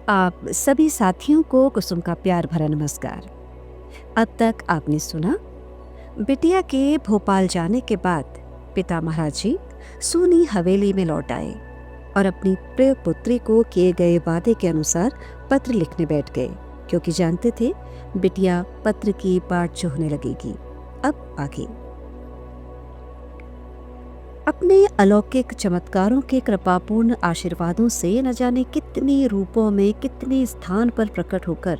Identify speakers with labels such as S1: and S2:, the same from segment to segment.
S1: आप सभी साथियों को कुसुम का प्यार भरा नमस्कार। अब तक आपने सुना बिटिया के भोपाल जाने के बाद पिता महाराज जी सूनी हवेली में लौट आए और अपनी प्रिय पुत्री को किए गए वादे के अनुसार पत्र लिखने बैठ गए, क्योंकि जानते थे बिटिया पत्र की बाट जोहने लगेगी। अब आगे अपने अलौकिक चमत्कारों के कृपापूर्ण आशीर्वादों से न जाने कितने रूपों में कितने स्थान पर प्रकट होकर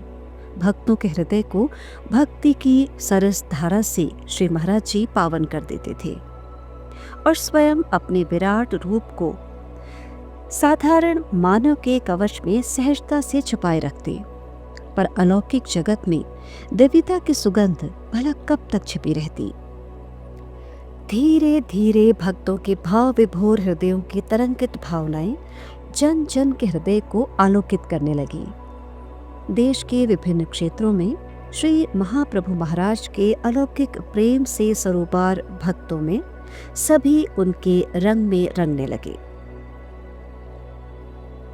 S1: भक्तों के हृदय को भक्ति की सरस धारा से श्री महाराज जी पावन कर देते थे और स्वयं अपने विराट रूप को साधारण मानव के कवच में सहजता से छुपाए रखते, पर अलौकिक जगत में दिव्यता की सुगंध भला कब तक छिपी रहती। धीरे धीरे भक्तों के भाव विभोर हृदयों की तरंगित भावनाएं जन जन के हृदय को आलोकित करने लगी। देश के विभिन्न क्षेत्रों में श्री महाप्रभु महाराज के अलौकिक प्रेम से सरोबार भक्तों में सभी उनके रंग में रंगने लगे।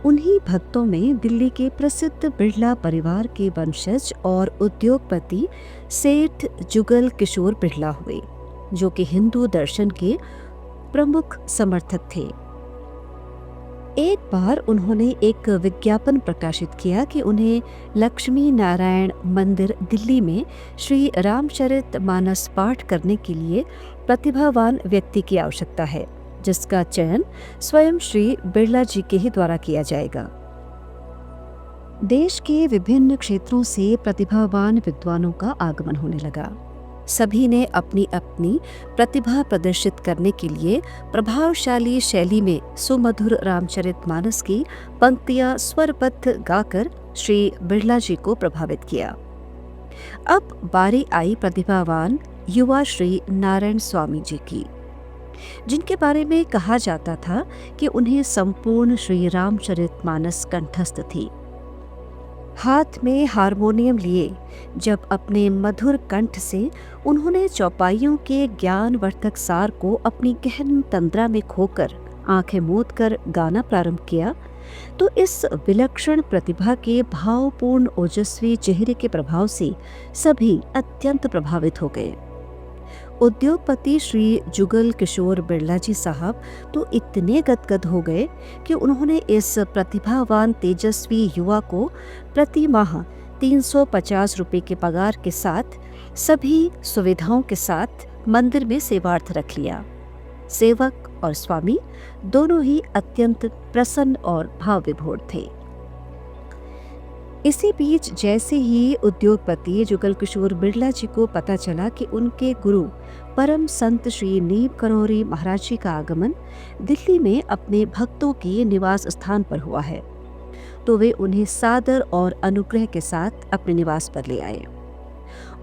S1: उन्हीं भक्तों में दिल्ली के प्रसिद्ध बिड़ला परिवार के वंशज और उद्योगपति सेठ जुगल किशोर बिड़ला हुए, जो कि हिंदू दर्शन के प्रमुख समर्थक थे। एक बार उन्होंने एक विज्ञापन प्रकाशित किया कि उन्हें लक्ष्मी नारायण मंदिर दिल्ली में श्री रामचरित मानस पाठ करने के लिए प्रतिभावान व्यक्ति की आवश्यकता है, जिसका चयन स्वयं श्री बिड़ला जी के ही द्वारा किया जाएगा। देश के विभिन्न क्षेत्रों से प्रतिभावान विद्वानों का आगमन होने लगा। सभी ने अपनी अपनी प्रतिभा प्रदर्शित करने के लिए प्रभावशाली शैली में सुमधुर रामचरितमानस की पंक्तियां स्वरबद्ध गाकर श्री बिड़ला जी को प्रभावित किया। अब बारी आई प्रतिभावान युवा श्री नारायण स्वामी जी की, जिनके बारे में कहा जाता था कि उन्हें संपूर्ण श्री रामचरितमानस कंठस्थ थी। हाथ में हारमोनियम लिए जब अपने मधुर कंठ से उन्होंने चौपाइयों के ज्ञानवर्धक सार को अपनी गहन तंद्रा में खोकर आंखें मूंद कर गाना प्रारंभ किया, तो इस विलक्षण प्रतिभा के भावपूर्ण ओजस्वी चेहरे के प्रभाव से सभी अत्यंत प्रभावित हो गए। उद्योगपति श्री जुगल किशोर बिड़ला जी साहब तो इतने गदगद हो गए कि उन्होंने इस प्रतिभावान तेजस्वी युवा को प्रति माह 350 रुपए के पगार के साथ सभी सुविधाओं के साथ मंदिर में सेवार्थ रख लिया। सेवक और स्वामी दोनों ही अत्यंत प्रसन्न और भाव विभोर थे। इसी बीच जैसे ही उद्योगपति जुगल किशोर बिड़ला जी को पता चला कि उनके गुरु परम संत श्री नीम करोरी महाराज जी का आगमन दिल्ली में अपने भक्तों के निवास स्थान पर हुआ है, तो वे उन्हें सादर और अनुग्रह के साथ अपने निवास पर ले आए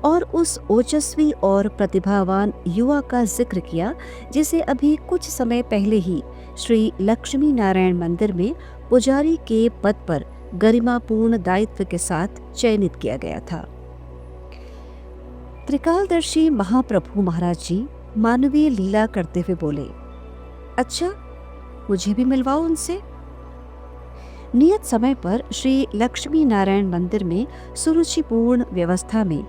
S1: और उस ओजस्वी और प्रतिभावान युवा का जिक्र किया, जिसे अभी कुछ समय पहले ही श्री लक्ष्मी नारायण मंदिर में पुजारी के पद पर गरिमापूर्ण दायित्व के साथ चयनित किया गया था। त्रिकालदर्शी महाप्रभु महाराज जी मानवीय लीला करते हुए बोले, अच्छा, मुझे भी मिलवाओ उनसे। नियत समय पर श्री लक्ष्मी नारायण मंदिर में सुरुचिपूर्ण व्यवस्था में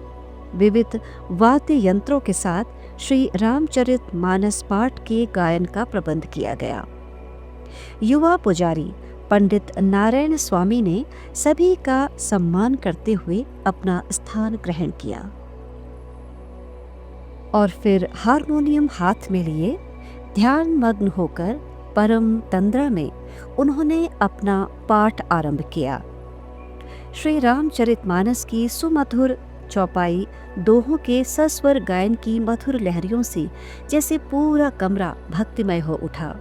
S1: विविध वाद्य यंत्रों के साथ श्री रामचरित मानस पाठ के गायन का प्रबंध किया गया। युवा पुजारी पंडित नारायण स्वामी ने सभी का सम्मान करते हुए अपना स्थान ग्रहण किया और फिर हारमोनियम हाथ में लिए ध्यान मग्न होकर परम तंद्रा में उन्होंने अपना पाठ आरंभ किया। श्री रामचरितमानस की सुमधुर चौपाई दोहों के सस्वर गायन की मधुर लहरियों से जैसे पूरा कमरा भक्तिमय हो उठा।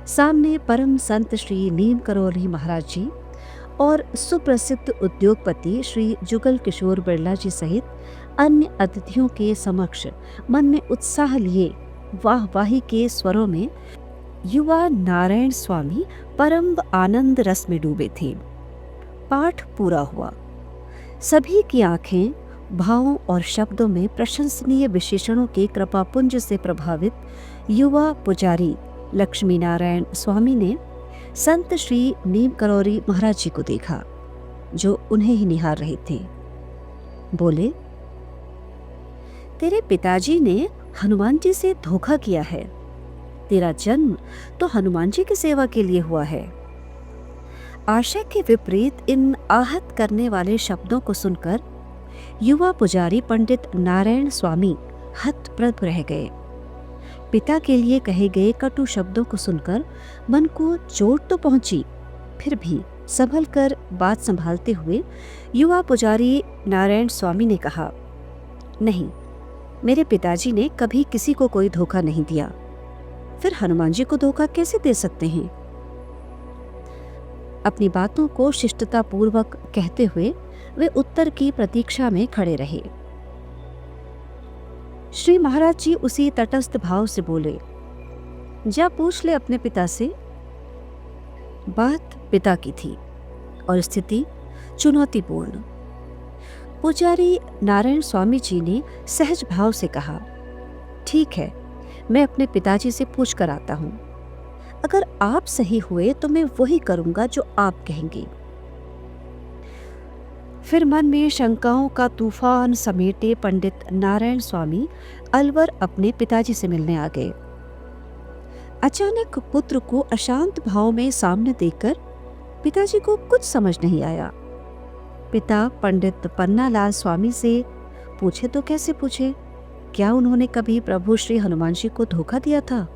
S1: सामने परम संत श्री नीम करोली महाराज जी और सुप्रसिद्ध उद्योगपति श्री जुगल किशोर बिड़ला जी सहित अन्य अतिथियों के समक्ष मन में उत्साह लिए वाहवाही के स्वरों में युवा नारायण स्वामी परम आनंद रस में डूबे थे। पाठ पूरा हुआ। सभी की आंखें भावों और शब्दों में प्रशंसनीय विशेषणों के कृपापुंज से प्रभावित युवा पुजारी लक्ष्मी नारायण स्वामी ने संत श्री नीम करौरी महाराज जी को देखा, जो उन्हें ही निहार रहे थे। बोले, तेरे पिताजी ने हनुमान जी से धोखा किया है। तेरा जन्म तो हनुमान जी की सेवा के लिए हुआ है। आशा के विपरीत इन आहत करने वाले शब्दों को सुनकर युवा पुजारी पंडित नारायण स्वामी हतप्रभ रह गए। पिता के लिए कहे गए कटु शब्दों को सुनकर मन को चोट तो पहुंची, फिर भी संभल कर बात संभालते हुए युवा पुजारी नारायण स्वामी ने कहा, नहीं, मेरे पिताजी ने कभी किसी को कोई धोखा नहीं दिया। फिर हनुमान जी को धोखा कैसे दे सकते हैं? अपनी बातों को शिष्टता पूर्वक कहते हुए वे उत्तर की प्रतीक्षा में खड़े रहे। श्री महाराज जी उसी तटस्थ भाव से बोले, जा पूछ ले अपने पिता से। बात पिता की थी और स्थिति चुनौतीपूर्ण। पुजारी नारायण स्वामी जी ने सहज भाव से कहा, ठीक है, मैं अपने पिताजी से पूछ कर आता हूं। अगर आप सही हुए तो मैं वही करूंगा जो आप कहेंगे। फिर मन में शंकाओं का तूफान समेटे पंडित नारायण स्वामी अलवर अपने पिताजी से मिलने आ गए। अचानक पुत्र को अशांत भाव में सामने देखकर पिताजी को कुछ समझ नहीं आया। पिता पंडित पन्नालाल स्वामी से पूछे तो कैसे पूछे, क्या उन्होंने कभी प्रभु श्री हनुमान जी को धोखा दिया था?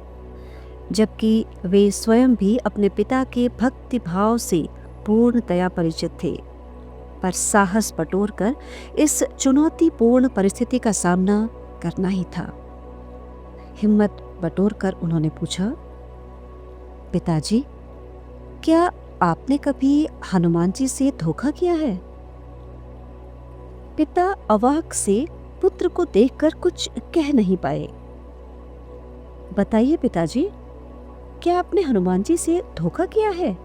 S1: जबकि वे स्वयं भी अपने पिता के भक्ति भाव से पूर्णतया परिचित थे, पर साहस बटोर कर इस चुनौतीपूर्ण परिस्थिति का सामना करना ही था। हिम्मत बटोर कर उन्होंने पूछा, पिताजी, क्या आपने कभी हनुमान जी से धोखा किया है? पिता अवाक से पुत्र को देखकर कुछ कह नहीं पाए। बताइए पिताजी, क्या आपने हनुमान जी से धोखा किया है?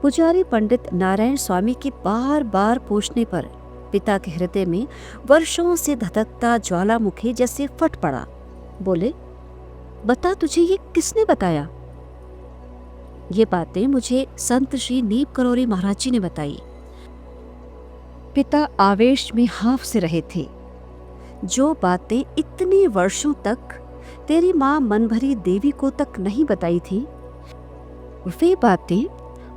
S1: पुजारी पंडित नारायण स्वामी के बार बार पूछने पर पिता के हृदय में वर्षों से धधकता ज्वालामुखी जैसे फट पड़ा। बोले, बता, तुझे ये किसने बताया? ये बातें मुझे संत श्री नीम करौरी महाराज जी ने बताई। पिता आवेश में हाँफ से रहे थे। जो बातें इतने वर्षों तक तेरी माँ मनभरी देवी को तक नहीं बताई थी, वे बातें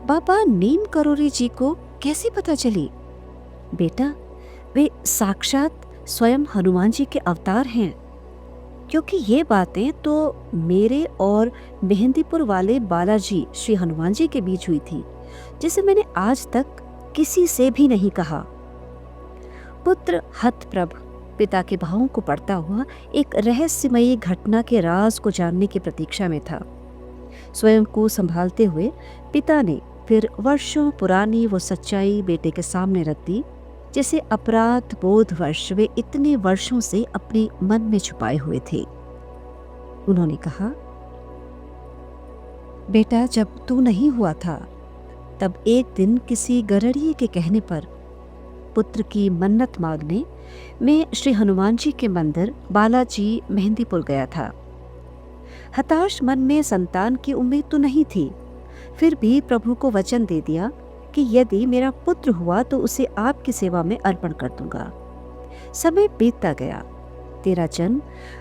S1: बाबा नीम करौरी जी को कैसे पता चली? बेटा, वे साक्षात स्वयं हनुमान जी के अवतार हैं, क्योंकि ये बातें तो मेरे और मेहंदीपुर वाले बालाजी श्री हनुमान जी के बीच हुई थी, जिसे मैंने आज तक किसी से भी नहीं कहा। पुत्र हतप्रभ पिता के भावों को पढ़ता हुआ एक रहस्यमयी घटना के राज को जानने की प्रतीक्षा में था। स्वयं को संभालते हुए पिता ने फिर वर्षों पुरानी वो सच्चाई बेटे के सामने रख दी, जिसे अपराध बोधवश वे इतने वर्षों से अपने मन में छुपाए हुए थे। उन्होंने कहा, बेटा, जब तू नहीं हुआ था तब एक दिन किसी गरड़िए के कहने पर पुत्र की मन्नत मांगने मैं श्री हनुमान जी के मंदिर बालाजी मेहंदीपुर गया था। हताश मन में संतान की उम्मीद तो नहीं थी, फिर भी प्रभु को वचन दे दिया कि यदि मेरा पुत्र हुआ तो उसे आपकी सेवा में अर्पण कर दूंगा। समय बीतता गया। तेरा जन्म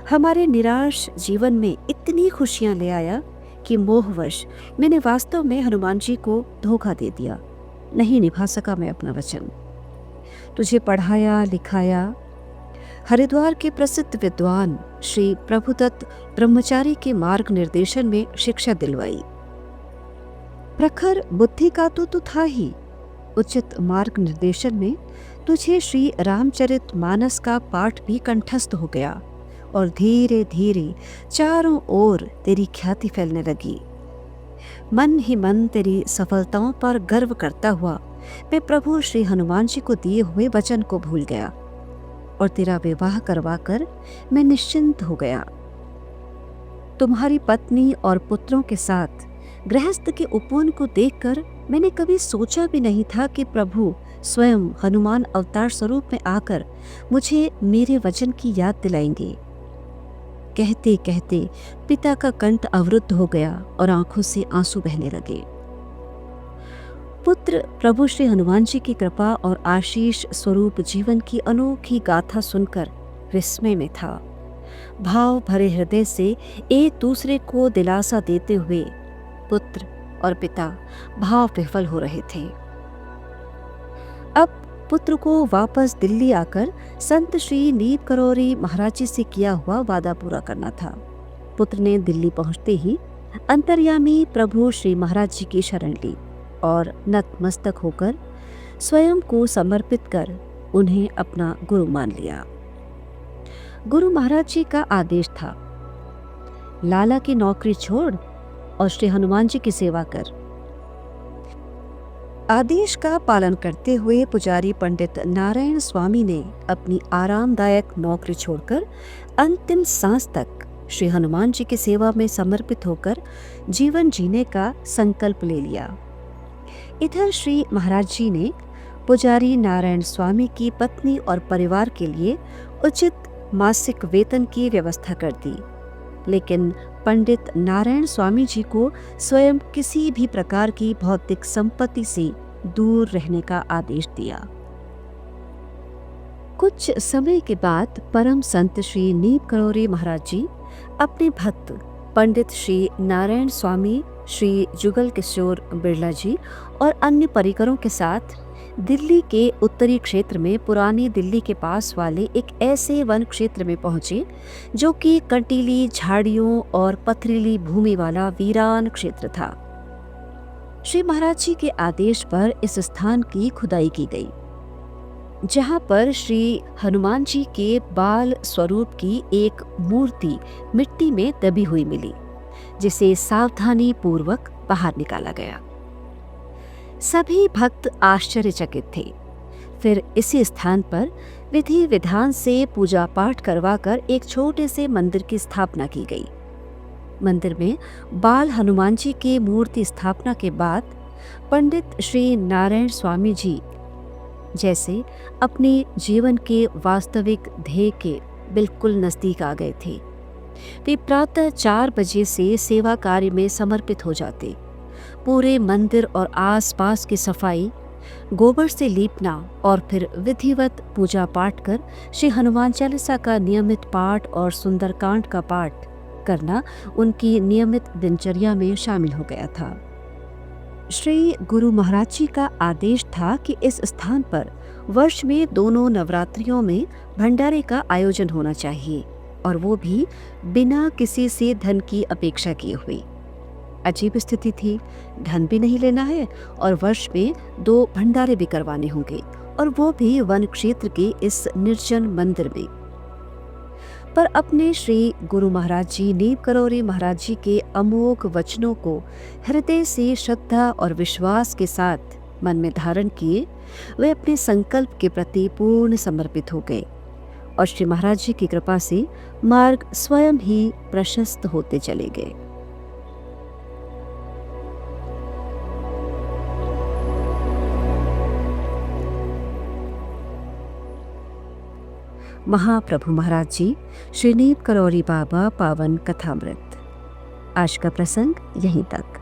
S1: हमारे निराश जीवन में इतनी खुशियां ले आया कि मोहवश मैंने वास्तव में हनुमान जी को धोखा दे दिया। नहीं निभा सका मैं अपना वचन। तुझे पढ़ाया लिखाया, हरिद्वार के प्रसिद्ध विद्वान श्री प्रभुदत्त ब्रह्मचारी के मार्ग निर्देशन में शिक्षा दिलवाई। प्रखर बुद्धि का तो था ही, उचित मार्ग निर्देशन में तुझे श्री रामचरित मानस का पाठ भी कंठस्थ हो गया और धीरे धीरे चारों ओर तेरी ख्याति फैलने लगी। मन ही मन तेरी सफलताओं पर गर्व करता हुआ मैं प्रभु श्री हनुमान जी को दिए हुए वचन को भूल गया और तेरा विवाह करवाकर मैं निश्चिंत हो गया। तुम्हारी पत्नी और पुत्रों के साथ गृहस्थ के उपवन को देखकर मैंने कभी सोचा भी नहीं था कि प्रभु स्वयं हनुमान अवतार स्वरूप में आकर मुझे मेरे वचन की याद दिलाएंगे। कहते कहते पिता का कंठ अवरुद्ध हो गया और आंखों से आंसू बहने लगे। पुत्र प्रभु श्री हनुमान जी की कृपा और आशीष स्वरूप जीवन की अनोखी गाथा सुनकर विस्मय में था। भाव भरे हृदय से एक दूसरे को दिलासा देते हुए पुत्र और पिता भाव विह्वल हो रहे थे। अब पुत्र को वापस दिल्ली आकर संत श्री नीप करौरी महाराज जी से किया हुआ वादा पूरा करना था। पुत्र ने दिल्ली पहुंचते ही अंतर्यामी प्रभु श्री महाराज जी की शरण ली और नतमस्तक होकर स्वयं को समर्पित कर उन्हें अपना गुरु मान लिया। गुरु महाराज जी का आदेश था, लाला की नौकरी छोड़ और श्री हनुमान जी की सेवा कर। आदेश का पालन करते हुए पुजारी पंडित नारायण स्वामी ने अपनी आरामदायक नौकरी छोड़कर अंतिम सांस तक श्री हनुमान जी की सेवा में समर्पित होकर जीवन जीने का संकल्प ले लिया। इधर श्री महाराज जी ने पुजारी नारायण स्वामी की पत्नी और परिवार के लिए उचित मासिक वेतन की व्यवस्था कर दी, लेकिन पंडित नारायण स्वामी जी को स्वयं किसी भी प्रकार की भौतिक संपत्ति से दूर रहने का आदेश दिया। कुछ समय के बाद परम संत श्री नीप करौरी महाराज जी अपने भक्त पंडित श्री नारायण स्वामी, श्री जुगल किशोर बिरला जी और अन्य परिकरों के साथ दिल्ली के उत्तरी क्षेत्र में पुरानी दिल्ली के पास वाले एक ऐसे वन क्षेत्र में पहुंचे जो कि कंटीली झाड़ियों और पथरीली भूमि वाला वीरान क्षेत्र था। श्री महाराज जी के आदेश पर इस स्थान की खुदाई की गई, जहां पर श्री हनुमान जी के बाल स्वरूप की एक मूर्ति मिट्टी में दबी हुई मिली, जिसे सावधानी पूर्वक बाहर निकाला गया। सभी भक्त आश्चर्यचकित थे। फिर इसी स्थान पर विधि विधान से पूजा पाठ करवाकर एक छोटे से मंदिर की स्थापना की गई। मंदिर में बाल हनुमान जी की मूर्ति स्थापना के बाद पंडित श्री नारायण स्वामी जी जैसे अपने जीवन के वास्तविक ध्येय के बिल्कुल नजदीक आ गए थे। वे प्रातः 4 बजे से सेवा कार्य में समर्पित हो जाते। पूरे मंदिर और आसपास की सफाई, गोबर से लीपना और फिर विधिवत पूजा पाठ कर श्री हनुमान चालीसा का नियमित पाठ और सुंदरकांड का पाठ करना उनकी नियमित दिनचर्या में शामिल हो गया था। श्री गुरु महाराज जी का आदेश था कि इस स्थान पर वर्ष में दोनों नवरात्रियों में भंडारे का आयोजन होना चाहिए, और वो भी बिना किसी से धन की अपेक्षा किए हुए। अजीब स्थिति थी, धन भी नहीं लेना है और वर्ष में 2 भंडारे भी करवाने होंगे, और वो भी वन क्षेत्र के इस निर्जन मंदिर में। पर अपने श्री गुरु महाराज जी नीप करौरी महाराज जी के अमोघ वचनों को हृदय से श्रद्धा और विश्वास के साथ मन में धारण किए वे अपने संकल्प के प्रति पूर्ण समर्पित हो गए, और श्री महाराज जी की कृपा से मार्ग स्वयं ही प्रशस्त होते चले गए। महाप्रभु महाराज जी, श्री नीप करौरी बाबा पावन कथामृत। आज का प्रसंग यहीं तक।